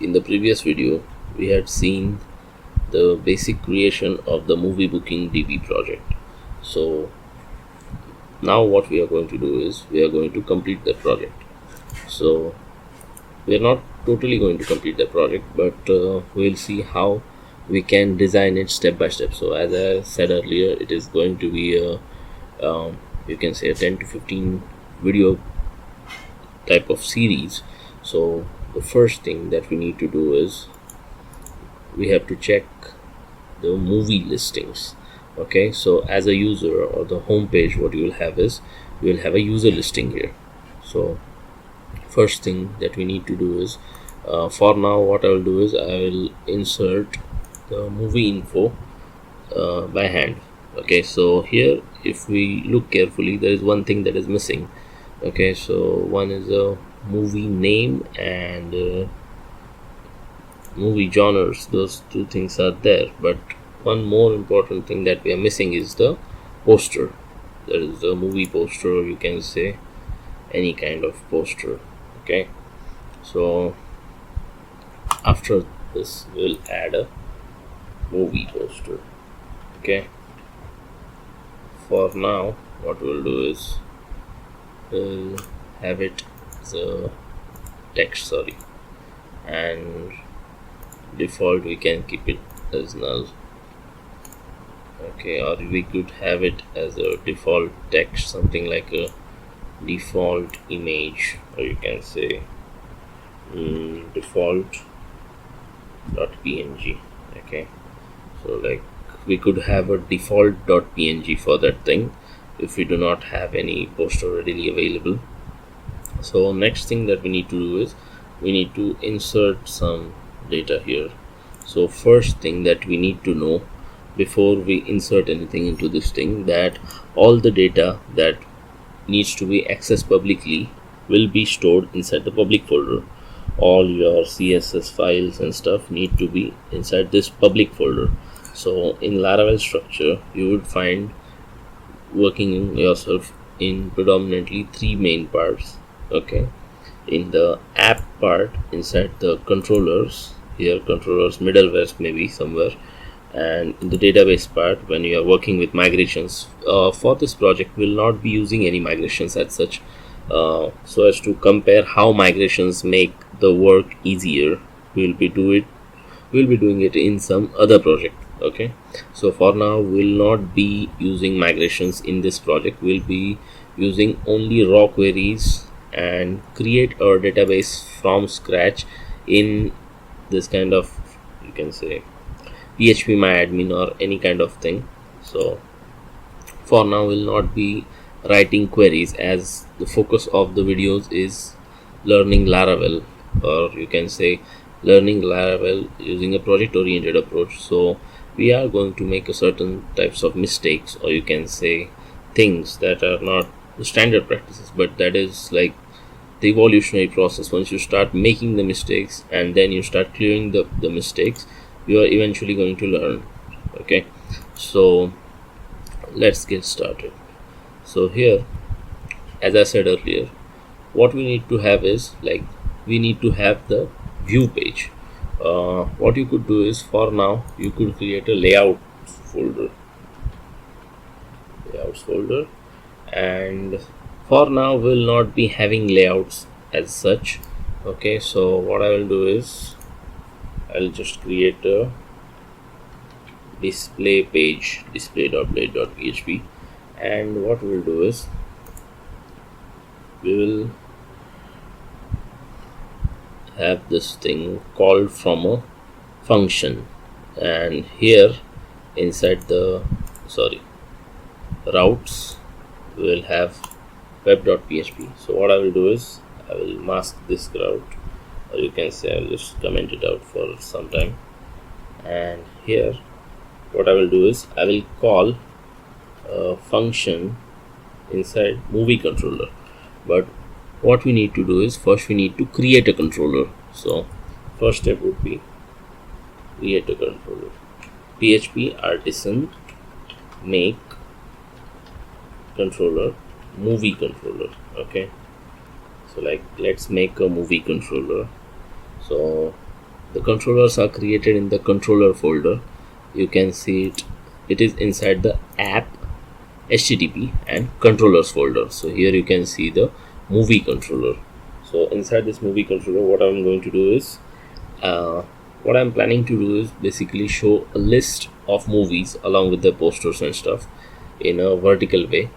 In the previous video, we had seen the basic creation of the movie booking DB project. So now what we are going to do is we are going to complete that project. So we are not totally going to complete the project, but we'll see how we can design it step by step. So as I said earlier, it is going to be a you can say a 10 to 15 video type of series. So the first thing that we need to do is we have to check the movie listings. Okay, so as a user or the home page, what you will have is you will have a user listing here. So first thing that we need to do is for now what I will do is I will insert the movie info by hand. Okay, so here if we look carefully, there is one thing that is missing. Okay, so one is a movie name and movie genres. Those two things are there, but one more important thing that we are missing is the poster. There is a movie poster, or you can say any kind of poster. Okay, so after this we'll add a movie poster. Okay, for now what we'll do is we'll have it as a text, and default we can keep it as null. Okay, or we could have it as a default text, something like a default image, or you can say default .png. Okay, so like we could have a default .png for that thing if we do not have any poster readily available. So next thing that we need to do is we need to insert some data here. So first thing that we need to know before we insert anything into this thing, that all the data that needs to be accessed publicly will be stored inside the public folder. All your CSS files and stuff need to be inside this public folder. So in Laravel structure, you would find working yourself in predominantly three main parts. Okay, in the app part, inside the controllers, here controllers middleware maybe somewhere, and in the database part when you are working with migrations. For this project we'll not be using any migrations as such, so as to compare how migrations make the work easier, we'll be doing it in some other project. Okay, so for now we'll not be using migrations in this project. We'll be using only raw queries and create our database from scratch in this kind of, you can say, PHP myadmin or any kind of thing. So for now we'll not be writing queries, as the focus of the videos is learning Laravel, or you can say learning Laravel using a project oriented approach. So we are going to make a certain types of mistakes, or you can say things that are not the standard practices, but that is like the evolutionary process. Once you start making the mistakes and then you start clearing the mistakes, you are eventually going to learn. Okay, so let's get started. So here, as I said earlier, what we need to have is like we need to have the view page. What you could do is, for now you could create a layouts folder, and for now we'll not be having layouts as such. Okay, so what I will do is I'll just create a display page, display.blade.php, and what we'll do is we will have this thing called from a function, and here inside the routes we will have web.php. So what I will do is I will mask this route, or you can say I'll just comment it out for some time, and here what I will do is I will call a function inside movie controller. But what we need to do is first we need to create a controller. So first step would be create a controller, php artisan make controller movie controller. Okay, so like let's make a movie controller. So The controllers are created in the controller folder. You can see it is inside the app, HTTP and controllers folder. So here you can see the movie controller. So inside this movie controller, what I'm going to do is what I'm planning to do is basically show a list of movies along with the posters and stuff in a vertical way.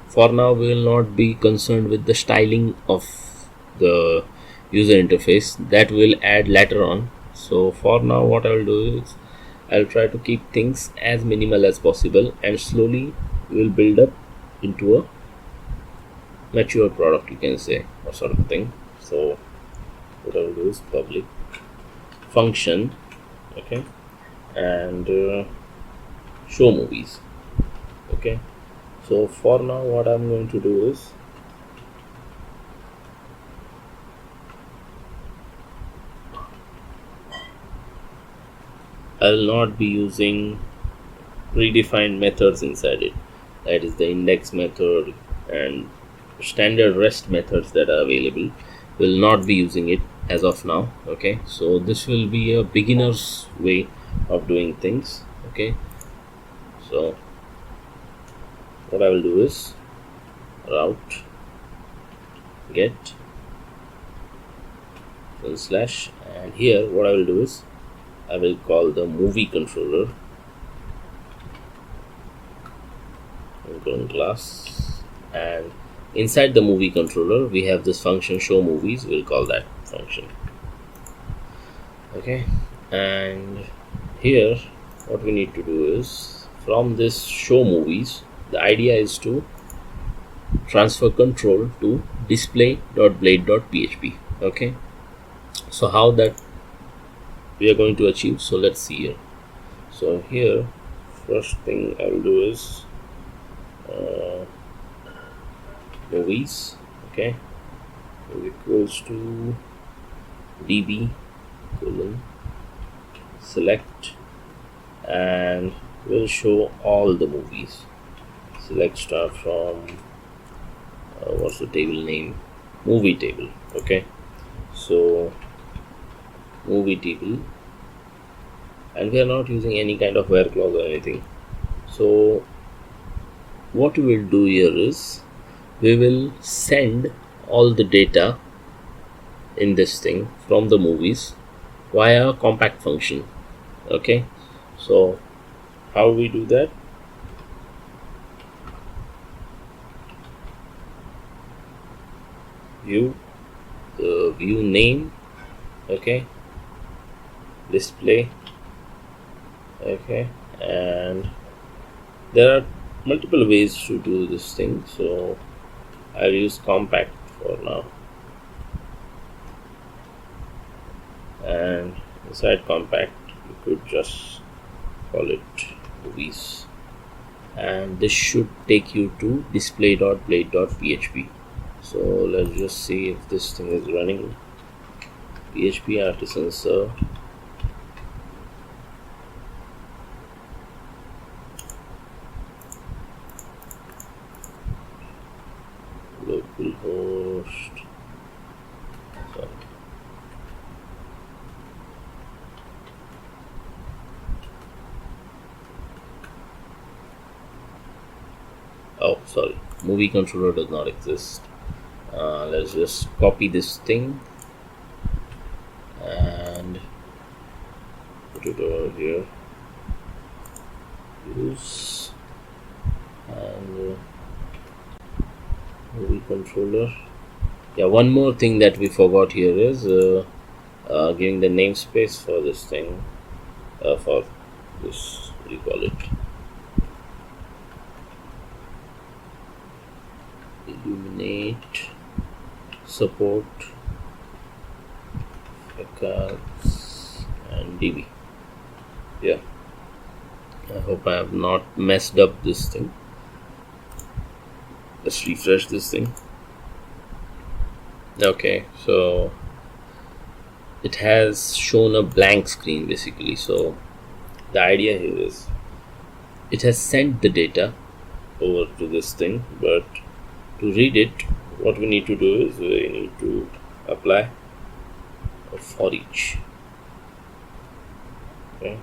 For now, we will not be concerned with the styling of the user interface. That will add later on. So for now, what I will do is I'll try to keep things as minimal as possible, and slowly we will build up into a mature product, you can say, or sort of thing. So what I will do is public function, okay, and show movies. Okay, so for now what I'm going to do is I'll not be using predefined methods inside it, that is the index method and standard rest methods that are available. Will not be using it as of now. Okay, so this will be a beginner's way of doing things. Okay, so what I will do is route get / and here what I will do is I will call the movie controller class, and inside the movie controller we have this function show movies. We'll call that function. Okay, and here what we need to do is from this show movies, the idea is to transfer control to display.blade.php. okay, so how that we are going to achieve, so let's see here. So here first thing I will do is movies, okay, is equals to db colon select, and we'll show all the movies. Select start from what's the table name, movie table. Okay, so movie table, and we are not using any kind of where clause or anything. So what we will do here is we will send all the data in this thing from the movies via compact function. Okay, so how we do that? View the view name, okay, display, okay, and there are multiple ways to do this thing, so I'll use compact for now, and inside compact you could just call it movies, and this should take you to display.blade.php. so let's just see if this thing is running. PHP artisan serve, localhost, sorry, oh sorry, movie controller does not exist. Let's just copy this thing and put it over here, use, and movie controller. Yeah, one more thing that we forgot here is giving the namespace for this thing, for this, what do you call it, illuminate support records and db. Yeah, I hope I have not messed up this thing. Let's refresh this thing. Okay, so it has shown a blank screen basically. So the idea here is it has sent the data over to this thing, but to read it, what we need to do is we need to apply a for each. Okay.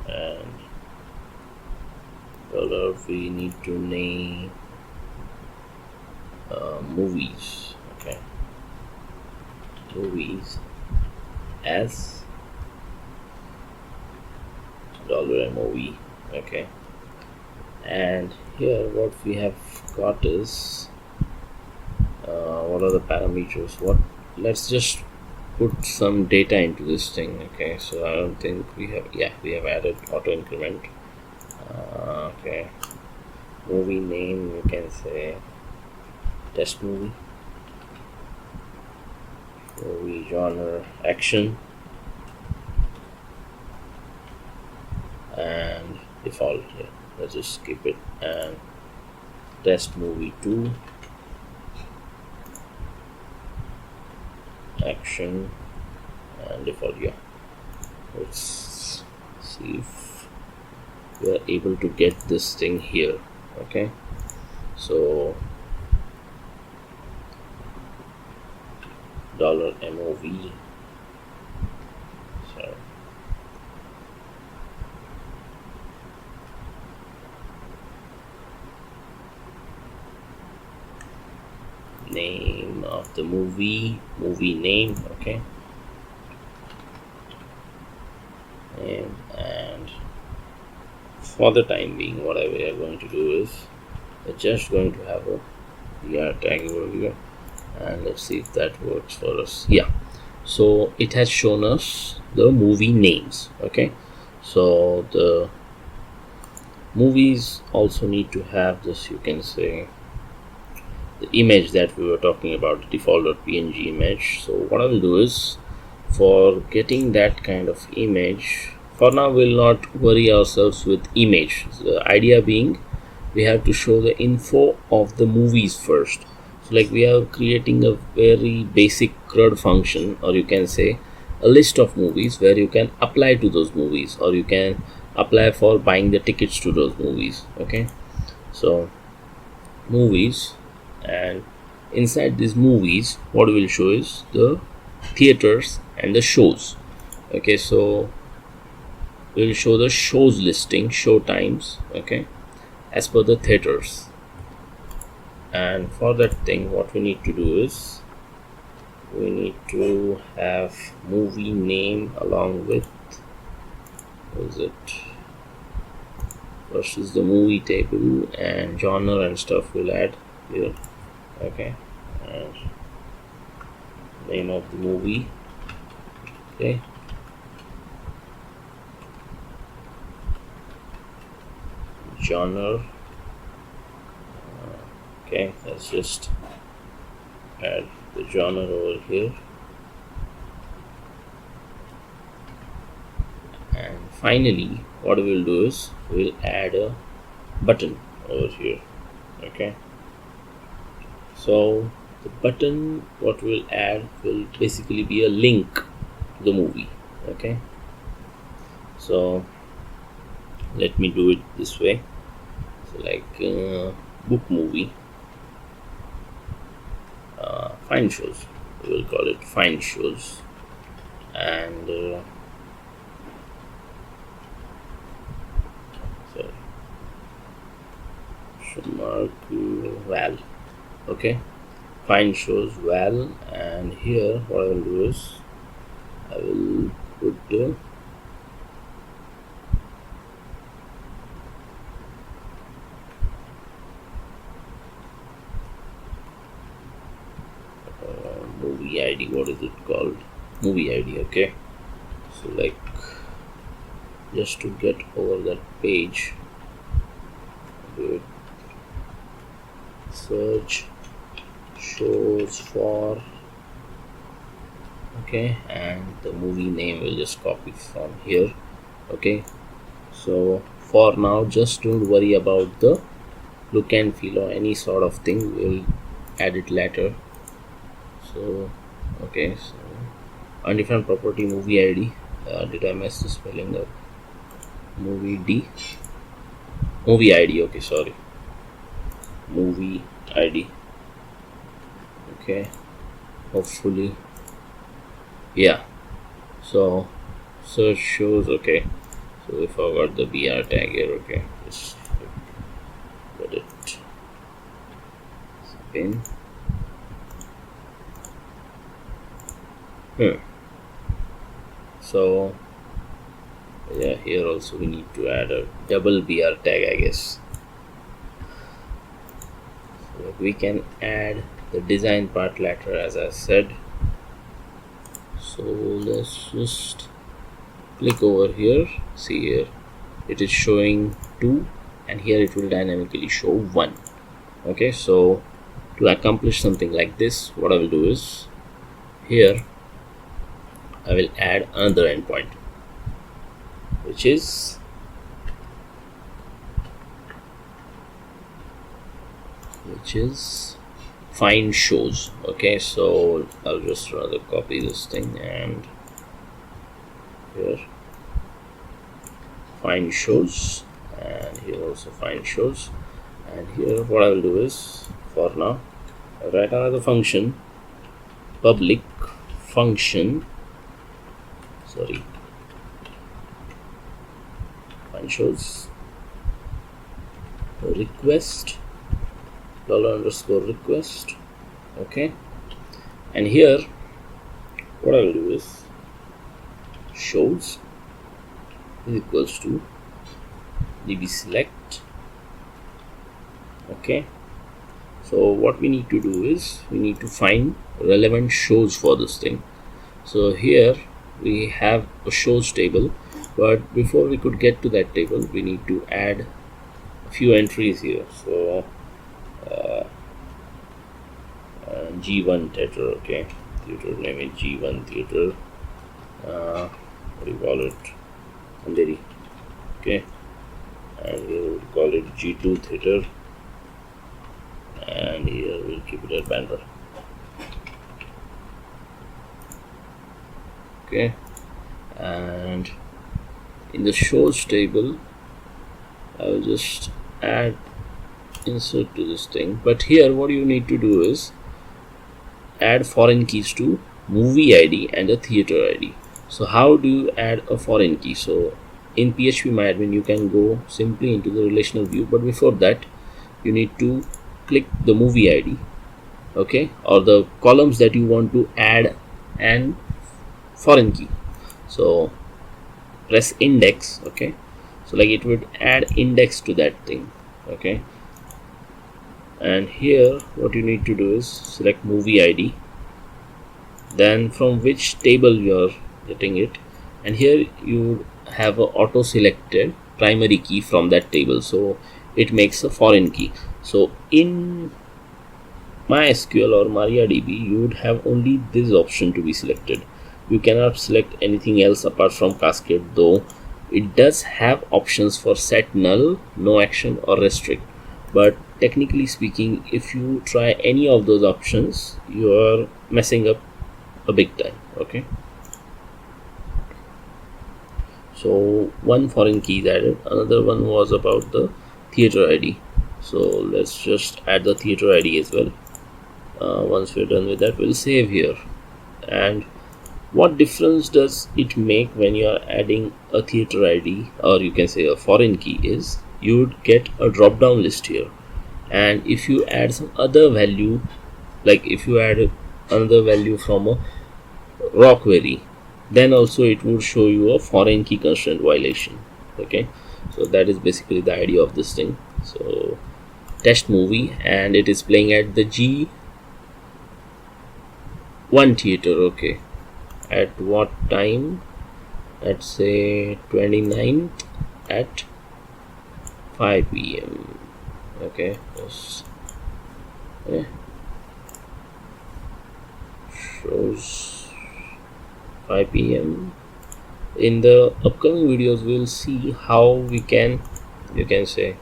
And dollar we need to name movies. Okay, movies as $MOV. Okay, and here what we have got is what are the parameters. What, let's just put some data into this thing. Okay, so I don't think we have, yeah, we have added auto increment. Okay, movie name, you can say test movie. Movie genre action, and default. Yeah, let's just skip it. And test movie 2 action and default. Yeah, let's see if we are able to get this thing here. Okay, so $MOV. So name of the movie name. Okay, and for the time being, what we are going to do is we're just going to have a tag over here, and let's see if that works for us. Yeah, so it has shown us the movie names. Okay, so the movies also need to have this, you can say, the image that we were talking about, the default.png image. So what I will do is, for getting that kind of image, for now we'll not worry ourselves with image. The idea being, we have to show the info of the movies first. So like we are creating a very basic CRUD function, or you can say a list of movies where you can apply to those movies, or you can apply for buying the tickets to those movies. Okay, so movies, and inside these movies what we will show is the theaters and the shows. Okay, so we will show the shows listing, show times, okay, as per the theaters. And for that thing, what we need to do is we need to have movie name along with, what is it, first is the movie table, and genre and stuff we'll add here. Okay, and name of the movie. Okay, genre. Okay, let's just add the genre over here, and finally what we'll do is we'll add a button over here. Okay, so the button what we'll add will basically be a link to the movie. Okay, so let me do it this way. So like book movie, find shows, we will call it find shows, and sorry, mark val. Okay, find shows val, and here what I will do is I will put the movie ID. What is it called? Movie ID. Okay, so like just to get over that page, do it, search shows for, okay, and the movie name will just copy from here. Okay, so for now just don't worry about the look and feel or any sort of thing, we'll add it later. So okay, so undefined property movie ID, did I mess the spelling up? Movie ID. Okay, sorry, movie ID. Okay, hopefully, yeah. So search shows. Okay, so we forgot the BR tag here. Okay, just let it spin. So yeah, here also we need to add a double BR tag, I guess. So we can add the design part later, as I said. So let's just click over here. See here, it is showing 2, and here it will dynamically show 1. Okay, so to accomplish something like this, what I will do is, here I will add another endpoint, which is find shows. Okay, so I'll just rather copy this thing, and here find shows, and here also find shows. And here what I will do is, for now, I'll write another function, public function, sorry, find shows request $_request. Okay, and here what I will do is, shows is equals to db select. Okay, so what we need to do is, we need to find relevant shows for this thing. So here we have a shows table, but before we could get to that table, we need to add a few entries here. So G1 theater. Okay, theater name is G1 theater. What do you call it? Andheri. Okay, and here we'll call it G2 theater, and here we'll keep it at Bandra. Okay, and in the shows table, I will just add insert to this thing. But here what you need to do is add foreign keys to movie ID and a theater ID. So how do you add a foreign key? So in PHP-MyAdmin, you can go simply into the relational view, but before that you need to click the movie ID, okay, or the columns that you want to add and foreign key. So press index. Okay, so like it would add index to that thing. Okay, and here what you need to do is select movie ID, then from which table you are getting it, and here you have a auto selected primary key from that table, so it makes a foreign key. So in MySQL or MariaDB, you would have only this option to be selected. You cannot select anything else apart from Cascade, though it does have options for set null, no action, or restrict. But technically speaking, if you try any of those options, you are messing up a big time. Okay, so one foreign key is added. Another one was about the theater ID, so let's just add the theater ID as well. Once we're done with that, we'll save here. And what difference does it make when you are adding a theater ID, or you can say a foreign key, is you would get a drop down list here, and if you add some other value, like if you add another value from a raw query, then also it would show you a foreign key constraint violation. Okay, so that is basically the idea of this thing. So test movie, and it is playing at the G1 theater. Okay, at what time? Let's say 29th at 5 p.m. Okay, yes. Yeah. Shows 5 p.m. In the upcoming videos, we'll see how we can, you can say,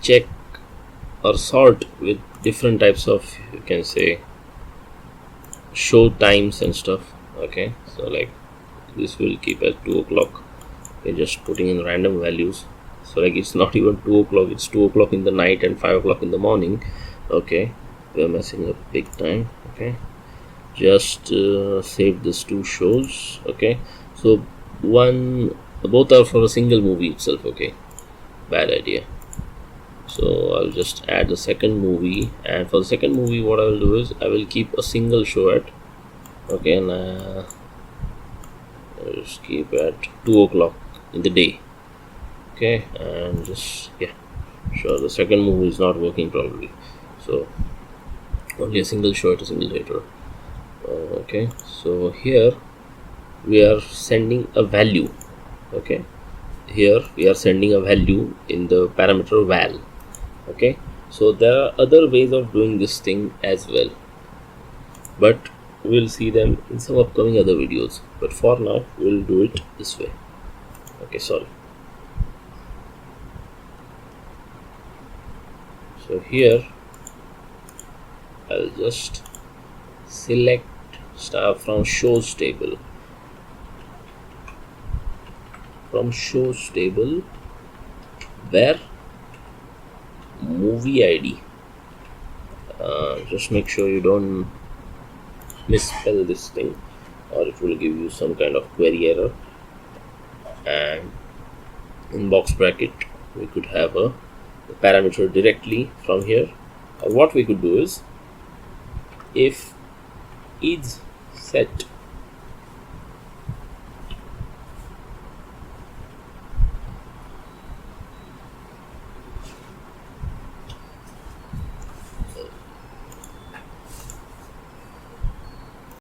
check or sort with different types of, you can say, show times and stuff. Okay, so like this will keep at 2 o'clock. We're just putting in random values. So like it's not even 2 o'clock, it's 2 o'clock in the night and 5 o'clock in the morning. Okay, we're messing up big time. Okay, just save this to shows. Okay, so both are for a single movie itself. Okay, bad idea. So I'll just add the second movie, and for the second movie what I will do is I will keep a single show at, okay, and I'll just keep at 2 o'clock in the day. Okay, and just, yeah, sure, the second movie is not working probably, so only a single show at a single theater. Okay, so here we are sending a value. Okay, here we are sending a value in the parameter val. Okay, so there are other ways of doing this thing as well, but we'll see them in some upcoming other videos. But for now we'll do it this way. Okay, sorry. So here I'll just select star from shows table. From shows table, where movie ID. Just make sure you don't misspell this thing, or it will give you some kind of query error. And in box bracket, we could have a parameter directly from here. What we could do is, if is set